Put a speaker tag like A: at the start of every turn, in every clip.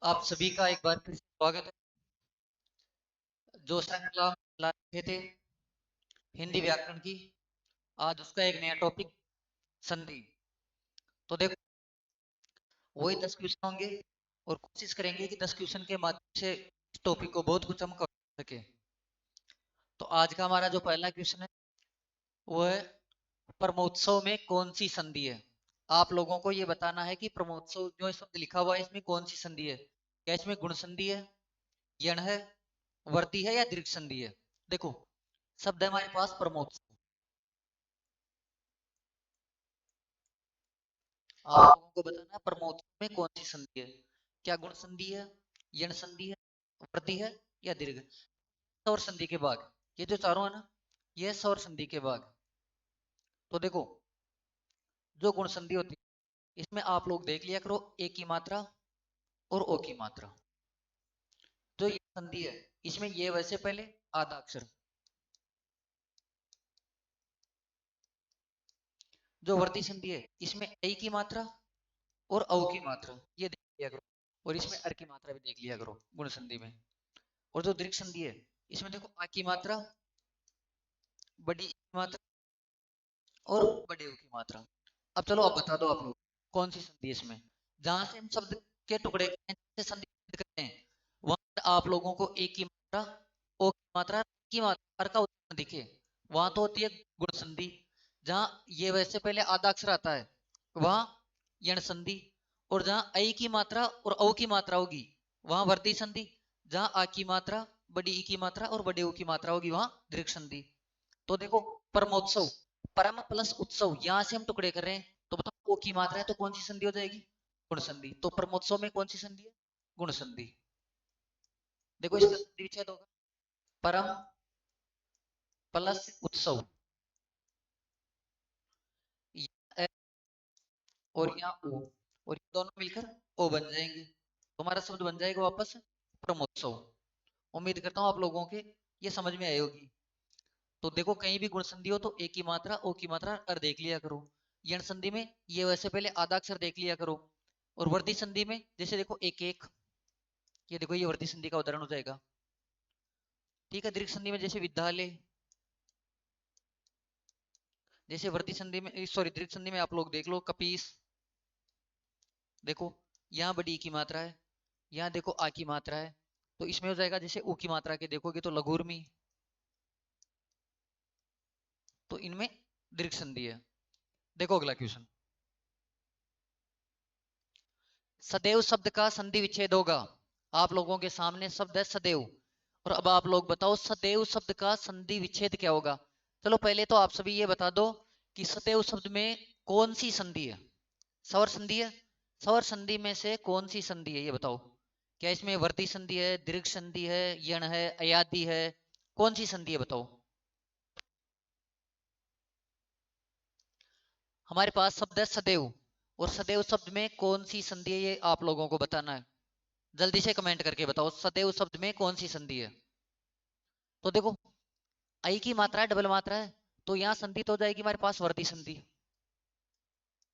A: आप सभी का एक बार फिर से स्वागत है। जो श्रृंखला हम चला रहे थे हिंदी व्याकरण की, आज उसका एक नया टॉपिक संधि। तो देखो, वही 10 क्वेश्चन होंगे और कोशिश करेंगे कि 10 क्वेश्चन के माध्यम से इस टॉपिक को बहुत कुछ हम कर सके। तो आज का हमारा जो पहला क्वेश्चन है वो है, ब्रह्मोत्सव में कौन सी संधि है। आप लोगों को ये बताना है कि ब्रह्मोत्सव जो शब्द लिखा हुआ है इसमें कौन सी संधि है। क्या इसमें गुण संधि है, यण है, वर्ती है या दीर्घ संधि है। देखो, शब्द है हमारे पास ब्रह्मोत्सव। आप लोगों को बताना है प्रमोद में कौन सी संधि है। क्या गुण संधि है, यण संधि है, वृद्धि है या दीर्घ। सौर संधि के भाग, ये जो चारों है ना, ये है सौर संधि के भाग। तो देखो, जो गुण संधि होती है इसमें आप लोग देख लिया करो ए की मात्रा और ओ की मात्रा। जो ये संधि है इसमें ये वैसे पहले आधा अक्षर। जो वर्ती संधि है इसमें ए की मात्रा और औ की मात्रा, ये देख लिया करो। और इसमें अर की मात्रा भी देख लिया करो गुण संधि में। और जो दीर्घ संधि है इसमें देखो आ की मात्रा, बड़ी मात्रा और बड़े की मात्रा। अब चलो, अब बता दो आप लोग कौन सी संधि है इसमें। जहां से हम शब्द के टुकड़े से संधि करते हैं वहां आप लोगों को एक की मात्रा, ओ की मात्रा, की मात्रा का उच्चारण दिखे, वहां तो होती है गुण संधि। जहां ये वैसे पहले आधा अक्षर आता है वहां यण संधि। और जहां ऐ की मात्रा और औ की मात्रा होगी वहां वर्ती संधि। जहां आ की मात्रा, बड़ी ई की मात्रा और बड़े ऊ की मात्रा होगी वहां दीर्घ संधि। तो देखो, परमोत्सव, परम प्लस उत्सव, यहां से हम टुकड़े कर रहे हैं। तो बताओ ओ की मात्रा है तो कौन सी संधि हो जाएगी, गुण संधि। तो परमोत्सव में कौन सी संधि है, गुण संधि। देखो, इसका संधि विच्छेद होगा, परम प्लस उत्सव, और यहाँ ओ, और ये दोनों मिलकर ओ बन जाएंगे। तो हमारा शब्द बन जाएगा वापस ब्रह्मोत्सव। उम्मीद करता हूँ आप लोगों के ये समझ में आई होगी। तो देखो, कहीं भी गुण संधि हो तो ए की मात्रा, ओ की मात्रा, अर देख लिया करो। यण संधि में ये वैसे पहले आधा अक्षर देख लिया करो। और वर्ती संधि में जैसे देखो एक एक, ये देखो ये वर्ती संधि का उदाहरण हो जाएगा। ठीक है, दीर्घ संधि में जैसे विद्यालय, जैसे वर्ती संधि में, सॉरी, दीर्घ संधि में आप लोग देख लो कपीस। देखो, यहाँ बड़ी की मात्रा है, यहाँ देखो आ की मात्रा है, तो इसमें हो जाएगा जैसे ऊ की मात्रा के देखोगे तो लघुर्मी। तो इनमें दीर्घ संधि है। देखो अगला क्वेश्चन, सदैव शब्द का संधि विच्छेद होगा। आप लोगों के सामने शब्द है सदैव, और अब आप लोग बताओ सदैव शब्द का संधि विच्छेद क्या होगा। चलो पहले तो आप सभी ये बता दो कि सदैव शब्द में कौन सी संधि है। स्वर संधि है, स्वर संधि में से कौन सी संधि है ये बताओ। क्या इसमें वर्ती संधि है, दीर्घ संधि है, यण है, अयादि है, कौन सी संधि है बताओ। हमारे पास शब्द है सदैव, और सदैव शब्द में कौन सी संधि है ये आप लोगों को बताना है। जल्दी से कमेंट करके बताओ सदैव शब्द में कौन सी संधि है। तो देखो, आई की मात्रा है, डबल मात्रा है, तो यहाँ संधि तो हो जाएगी हमारे पास वर्ती संधि।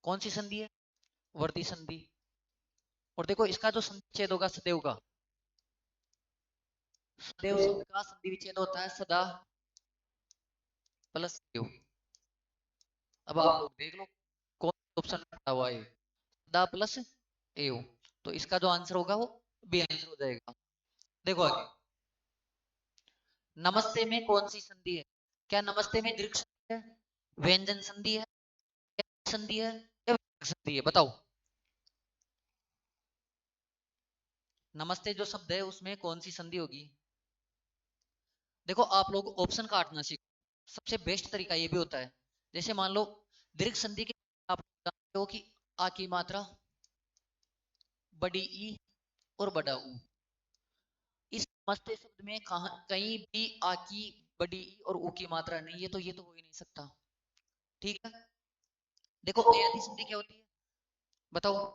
A: कौन सी संधि है, वर्ती संधि। और देखो इसका जो संधि विच्छेद होगा सदैव का, सदैव शब्द का संधि विच्छेद होता है सदा प्लस एव। अब आप लोग देख लो कौन ऑप्शन रखा हुआ है, सदा प्लस एव। तो इसका जो आंसर होगा वो बी आंसर हो जाएगा। देखो आगे, नमस्ते में कौन सी संधि है। क्या नमस्ते में दीर्घ संधि है, व्यंजन संधि है, संधि है या विसर्ग संधि है बताओ। नमस्ते जो शब्द है उसमें कौन सी संधि होगी। देखो, आप लोग ऑप्शन काटना सीखो, सबसे बेस्ट तरीका ये भी होता है। जैसे मान लो दीर्घ संधि के, आप जानते हो कि आ की मात्रा, बड़ी ई और बड़ा ऊ। इस नमस्ते शब्द में कहा कहीं भी आ की, बड़ी ई और ऊ की मात्रा नहीं है, तो ये तो हो ही नहीं सकता। ठीक है, देखो अयादी संधि क्या होती है बताओ।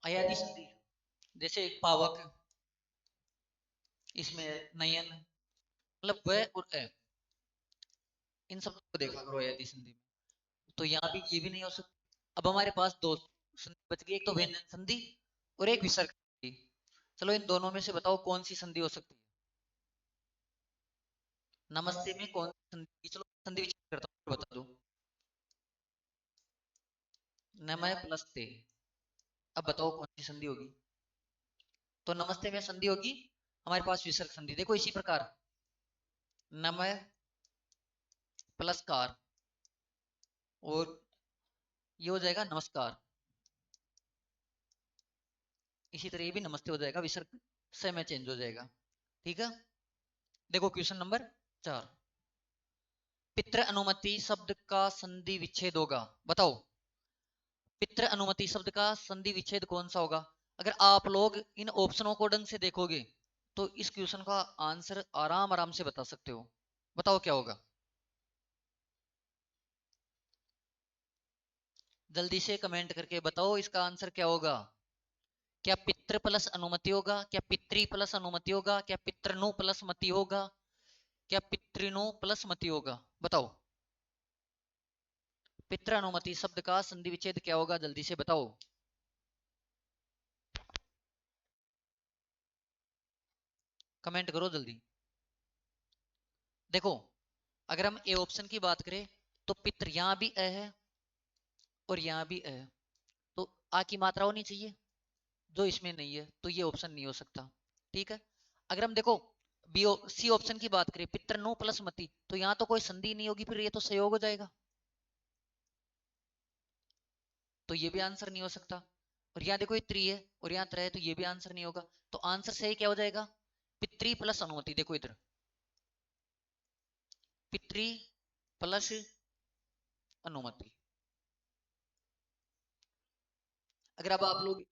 A: अयादी संधि जैसे पावक, इसमें नयन, मतलब व और अ, इन सब को देखा करो अयादी संधि में। तो यहाँ भी ये भी नहीं हो सकता। अब हमारे पास दो संधि बच गई, एक तो व्यंजन संधि और एक विसर्ग संधि। चलो इन दोनों में से बताओ कौन सी संधि हो सकती है। नमस्ते में कौन सी संधि, चलो संधि विच्छेद करता हूँ, बता दो। नमः प्लस ते, अब बताओ कौन सी संधि होगी। तो नमस्ते में संधि होगी हमारे पास विसर्ग संधि। देखो इसी प्रकार नमः प्लस कार, और ये हो जाएगा नमस्कार। इसी तरह ये भी नमस्ते हो जाएगा, विसर्ग से में चेंज हो जाएगा। ठीक है, देखो क्वेश्चन नंबर 4, पितृ अनुमति शब्द का संधि विच्छेद होगा, बताओ पितृ अनुमति शब्द का संधि विच्छेद कौन सा होगा। अगर आप लोग इन ऑप्शनों को ढंग से देखोगे तो इस क्वेश्चन का आंसर आराम आराम से बता सकते हो। बताओ क्या होगा, जल्दी से कमेंट करके बताओ इसका आंसर क्या होगा। क्या पितृ प्लस अनुमति होगा, क्या पितृ प्लस अनुमति होगा, क्या पितृनु प्लस मति होगा, क्या पितृनु प्लस मति होगा, बताओ। पितृ अनुमति शब्द का संधि विच्छेद क्या होगा, जल्दी से बताओ। कमेंट करो जल्दी। देखो अगर हम ए ऑप्शन की बात करें तो पितृ यहां भी अ है और यहां भी अ है, तो आ की मात्रा होनी चाहिए, जो इसमें नहीं है, तो ये ऑप्शन नहीं हो सकता। ठीक है, अगर हम देखो बी सी ऑप्शन की बात करें पितृ नो प्लस मति, तो यहाँ तो कोई संधि नहीं होगी, फिर ये तो संयोग हो जाएगा, तो ये भी आंसर नहीं हो सकता। और यहाँ देखो ये त्रि है और यहाँ त्र है, तो ये भी आंसर नहीं होगा। तो आंसर सही क्या हो जाएगा, पितृ प्लस अनुमति। देखो इधर पितृ प्लस अनुमति। अगर अब आप लोग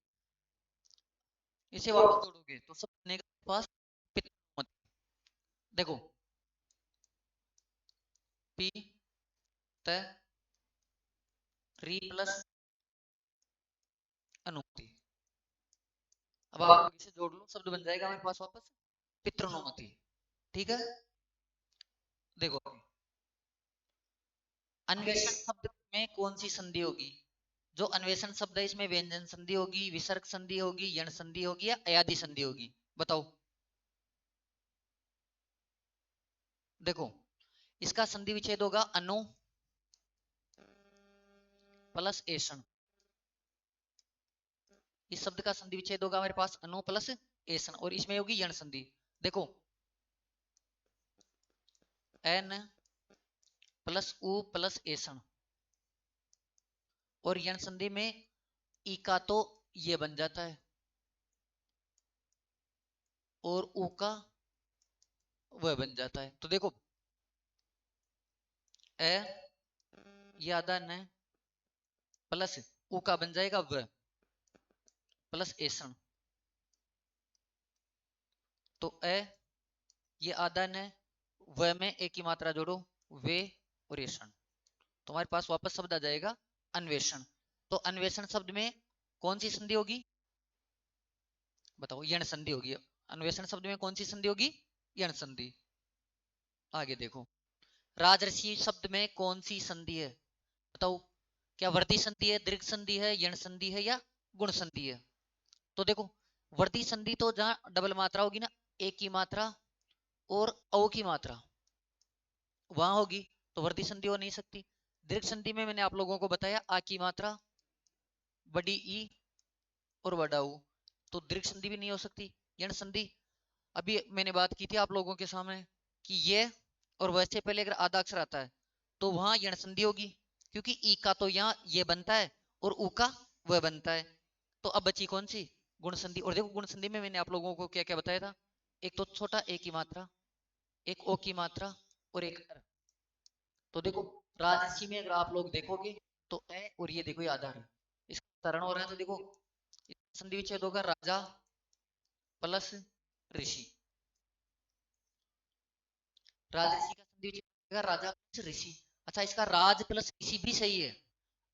A: इसे वापस जोड़ोगे तो सब बनेगा पास पितृ अनुमति। देखो पी त री प्लस अनुमति। अब आप लोग इसे जोड़ लो, शब्द बन जाएगा हमारे पास वापस पितृनुमति। ठीक है, देखो अन्वेषण शब्द में कौन सी संधि होगी। जो अन्वेषण शब्द है इसमें व्यंजन संधि होगी, विसर्ग संधि होगी, यण संधि होगी या अयादि संधि होगी, बताओ। देखो इसका संधि विच्छेद होगा अनु प्लस एषण। इस शब्द का संधि विच्छेद होगा हमारे पास अनु प्लस एषण, और इसमें होगी यण संधि। देखो एन प्लस उ प्लस एषण, और यण संधि में ई का तो ये बन जाता है और उ का वह बन जाता है। तो देखो ए यादा न प्लस उ का बन जाएगा व प्लस एषण, तो ए ये आदा न व में एक की मात्रा जोड़ो वे और एषण, तो हमारे पास वापस शब्द आ जाएगा अन्वेषण। तो अन्वेषण शब्द में कौन सी संधि होगी, बताओ, यण संधि होगी। अन्वेषण शब्द में कौन सी संधि होगी, यण संधि। आगे देखो राजर्षि शब्द में कौन सी संधि है, बताओ। क्या वर्दी संधि है, दीर्घ संधि है, यण संधि है या गुण संधि है। तो देखो वर्दी संधि तो जहां डबल मात्रा होगी ना, एक की मात्रा और औ की मात्रा वहां होगी, तो वर्दी संधि हो नहीं सकती। दीर्घ संधि में मैंने आप लोगों को बताया आ की मात्रा, बड़ी ई और बड़ा ऊ, तो दीर्घ संधि भी नहीं हो सकती। यण संधि अभी मैंने बात की थी आप लोगों के सामने कि ये और वैसे पहले अगर आधा अक्षर आता है तो वहां यण संधि होगी, क्योंकि ई का तो यहाँ ये बनता है और ऊ का वह बनता है। तो अब बची कौन सी, गुण संधि। और देखो गुण संधि में मैंने आप लोगों को क्या क्या बताया था, एक तो छोटा ए की मात्रा, एक ओ की मात्रा और एक अर। तो देखो राजसी में अगर आप लोग देखोगे तो ए और ये देखो ये आधार है, इसका तरण हो रहा है, तो देखो संधि विच्छेद होगा राजा प्लस ऋषि। राजऋषि का संधि विच्छेद होगा राजा प्लस ऋषि। अच्छा इसका राज प्लस ऋषि भी सही है।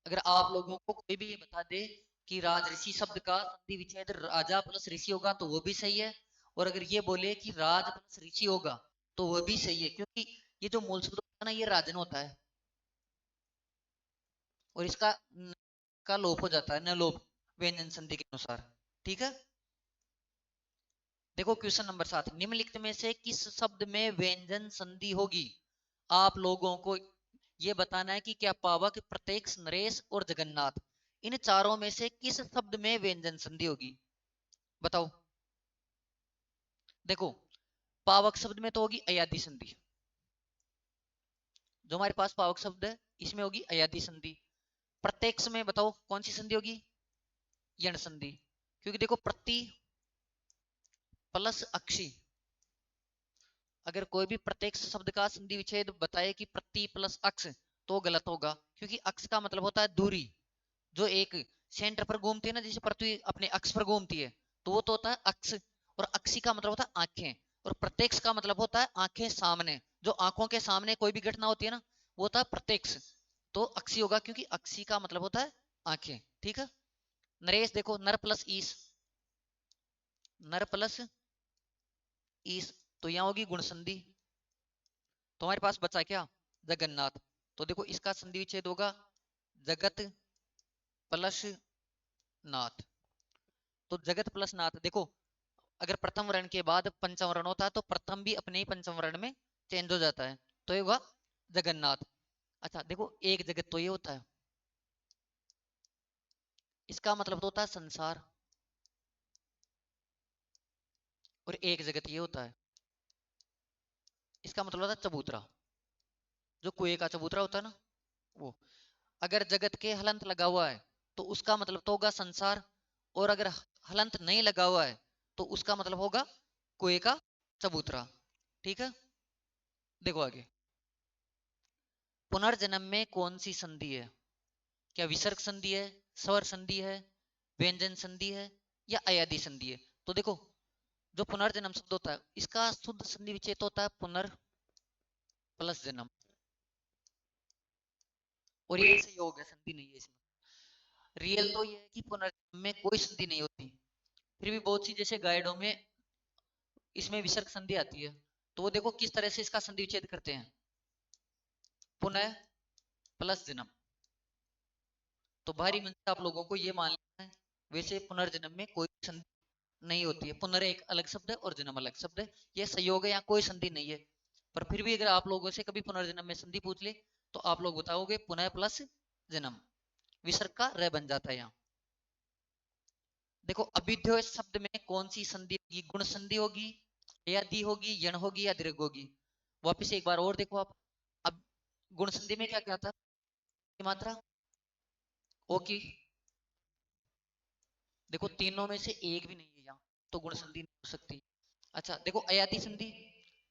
A: अगर आप लोगों को कोई भी ये बता दे कि राजऋषि शब्द का संधि विच्छेद राजा प्लस ऋषि होगा तो वो भी सही है, और अगर ये बोले कि राज प्लस ऋषि होगा तो वो भी सही है, क्योंकि ये जो मूल शब्द होता है ना ये राजन होता है और इसका न का लोप हो जाता है, न लोप व्यंजन संधि के अनुसार। ठीक है। देखो क्वेश्चन नंबर 7, निम्नलिखित में से किस शब्द में व्यंजन संधि होगी? आप लोगों को ये बताना है कि क्या पावक, प्रत्यक्ष, नरेश और जगन्नाथ, इन चारों में से किस शब्द में व्यंजन संधि होगी? बताओ। देखो पावक शब्द में तो होगी अयादी संधि, जो हमारे पास पावक शब्द है इसमें होगी अयादी संधि। प्रत्यक्ष में बताओ कौन सी संधि होगी? यण संधि, क्योंकि देखो प्रति प्लस अक्षी, अगर कोई भी प्रत्यक्ष शब्द का संधि विच्छेद बताए कि प्रति प्लस अक्ष, तो गलत होगा, क्योंकि अक्ष का मतलब होता है दूरी, जो एक सेंटर पर घूमती है ना, जैसे पृथ्वी अपने अक्ष पर घूमती है, तो वो तो होता है अक्ष। और अक्षी का मतलब होता है आंखें, और प्रत्यक्ष का मतलब होता है आंखें सामने, जो आंखों के सामने कोई भी घटना होती है ना, वो होता है प्रत्यक्ष। तो अक्षी होगा, क्योंकि अक्षी का मतलब होता है आंखें। ठीक है। नरेश देखो, नर प्लस ईश, नर प्लस ईश, तो यहां होगी गुण संधि। तो हमारे पास बचा क्या? जगन्नाथ। तो देखो इसका संधि विच्छेद होगा जगत प्लस नाथ। तो जगत प्लस नाथ, देखो अगर प्रथम वर्ण के बाद पंचम वर्ण होता है तो प्रथम भी अपने ही पंचम वर्ण में चेंज हो जाता है, तो ये होगा जगन्नाथ। अच्छा देखो एक जगत तो ये होता है, इसका मतलब तो होता है संसार, और एक जगत ये होता है, इसका मतलब होता है चबूतरा, जो कुएं का चबूतरा होता है ना, वो। अगर जगत के हलंत लगा हुआ है तो उसका मतलब तो होगा संसार, और अगर हलंत नहीं लगा हुआ है तो उसका मतलब होगा कुएं का चबूतरा। ठीक है। देखो आगे, पुनर्जन्म में कौन सी संधि है? क्या विसर्ग संधि है, स्वर संधि है, व्यंजन संधि है, या अयादी संधि है? तो देखो जो पुनर्जन्म शब्द होता है इसका शुद्ध संधि विच्छेद होता है पुनर् प्लस जन्म, और ये संयोग है, संधि नहीं है इसमें। रियल तो ये है कि पुनर्जन्म में कोई संधि नहीं होती, फिर भी बहुत सी जैसे गाइडों में इसमें विसर्ग संधि आती है, तो वो देखो किस तरह से इसका संधि विच्छेद करते हैं, पुनः प्लस जन्म। तो बाहरी मन से आप लोगों को ये मान लेना है, वैसे पुनर्जन्म में कोई संधि नहीं होती है, पुनर् एक अलग शब्द है और जन्म अलग शब्द है, ये संयोग है, यहाँ कोई संधि नहीं है। पर फिर भी अगर आप लोगों से कभी पुनर्जन्म में संधि पूछ ले तो आप लोग बताओगे पुनः प्लस जन्म, विसर्ग का र बन जाता है यहाँ। देखो अभिध्यो शब्द में कौन सी संधि होगी? गुण संधि होगी, यदि होगी, यण होगी, या दीर्घ होगी? वापिस एक बार और देखो आप, अब गुण संधि में क्या क्या था? मात्रा ओ की, देखो तीनों में से एक भी नहीं है यहाँ, तो गुण संधि नहीं हो सकती। अच्छा देखो अयादी संधि,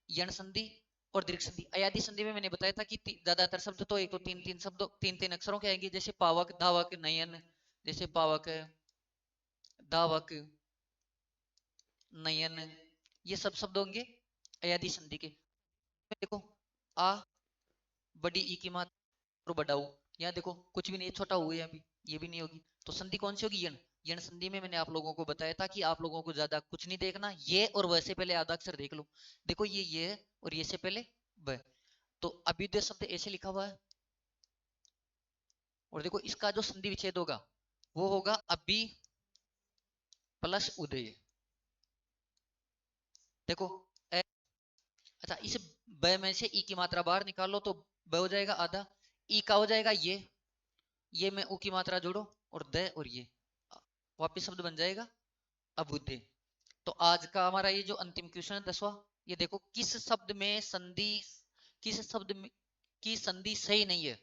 A: यण संधि और दीर्घ संधि। अयादी संधि में मैंने बताया था कि ज्यादातर शब्द तो एक तो तीन तीन शब्दों तीन तीन अक्षरों के आएंगे, जैसे पावक, धावक, नयन, जैसे पावक, धावक, नयन, ये सब शब्द होंगे अयादी संधि के। देखो आ, बड़ी ई की मात्रा और बड़ा ऊ, यहाँ देखो कुछ भी नहीं, छोटा ऊ है अभी, ये भी नहीं होगी, तो संधि कौन सी होगी? यण। यण संधि में मैंने आप लोगों को बताया था कि आप लोगों को ज्यादा कुछ नहीं देखना, ये और वैसे पहले आधा अक्षर देख लो। देखो ये है और ये से पहले ब, तो अभ्युदय शब्द ऐसे लिखा हुआ है, और देखो इसका जो संधि विच्छेद होगा वो होगा अभी प्लस उदय। देखो ए, अच्छा इस ब में से ई की मात्रा बाहर निकाल लो तो ब हो जाएगा आधा, ई का हो जाएगा ये में ऊ की मात्रा जोड़ो और द और ये, वापिस शब्द बन जाएगा अबुद्धे। तो आज का हमारा ये जो अंतिम क्वेश्चन है 10वां, ये देखो किस शब्द में संधि, किस शब्द में की संधि सही नहीं है?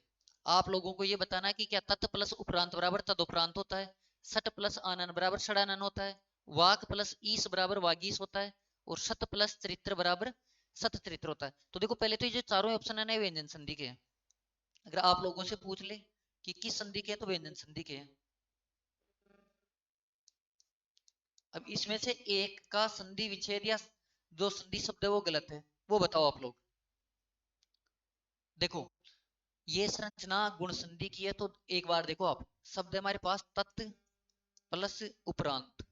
A: आप लोगों को ये बताना है कि क्या तत् प्लस उपरांत बराबर तदुपरांत होता है, सट प्लस आनन बराबर षडानन होता है, वाक प्लस ईस बराबर वागीस होता है, और सत प्लस चरित्र बराबर सत चरित्र होता है। तो देखो पहले तो ये जो चारों ऑप्शन है ना व्यंजन संधि के हैं, अगर आप लोगों से पूछ ले कि किस संधि के हैं तो व्यंजन संधि के हैं। अब इसमें से एक का संधि विच्छेद या जो संधि शब्द है वो गलत है, वो बताओ आप लोग। देखो ये संरचना गुण संधि की है, तो एक बार देखो आप, शब्द है हमारे पास तत् प्लस उपरांत,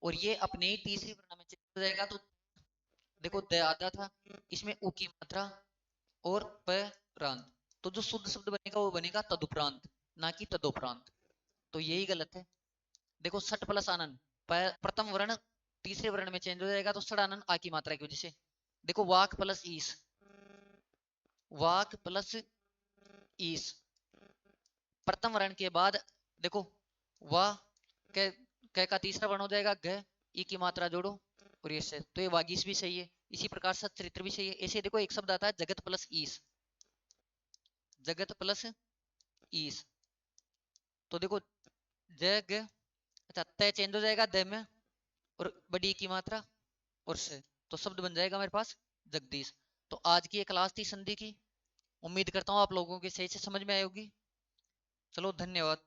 A: और ये अपने ही तीसरी वर्ण में चेंज हो जाएगा, तो देखो द आधा था, इसमें उ की मात्रा और प प्रांत, तो जो शुद्ध शब्द बनेगा वो बनेगा तदुपरांत, ना कि तदोपरांत। तो यही गलत है। देखो सट प्लस आनन, प्रथम वर्ण तीसरे वर्ण में चेंज हो जाएगा, तो सड़ आनन आ की मात्रा की वजह से। देखो वाक प्लस ईस, वाक प्लस ईस, प्रथम वर्ण के बाद देखो वाह क का तीसरा वर्ण हो जाएगा ग, ई की मात्रा जोड़ो और ये से, तो ये वागीश भी सही है। इसी प्रकार सच्चरित्र भी सही है। ऐसे देखो एक शब्द आता है जगत प्लस ईस, जगत प्लस ईस, तो देखो जग, अच्छा तय चेंज हो जाएगा द में और बड़ी की मात्रा और से, तो शब्द बन जाएगा मेरे पास जगदीश। तो आज की ये क्लास थी संधि की, उम्मीद करता हूँ आप लोगों की सही से समझ में आई होगी। चलो धन्यवाद।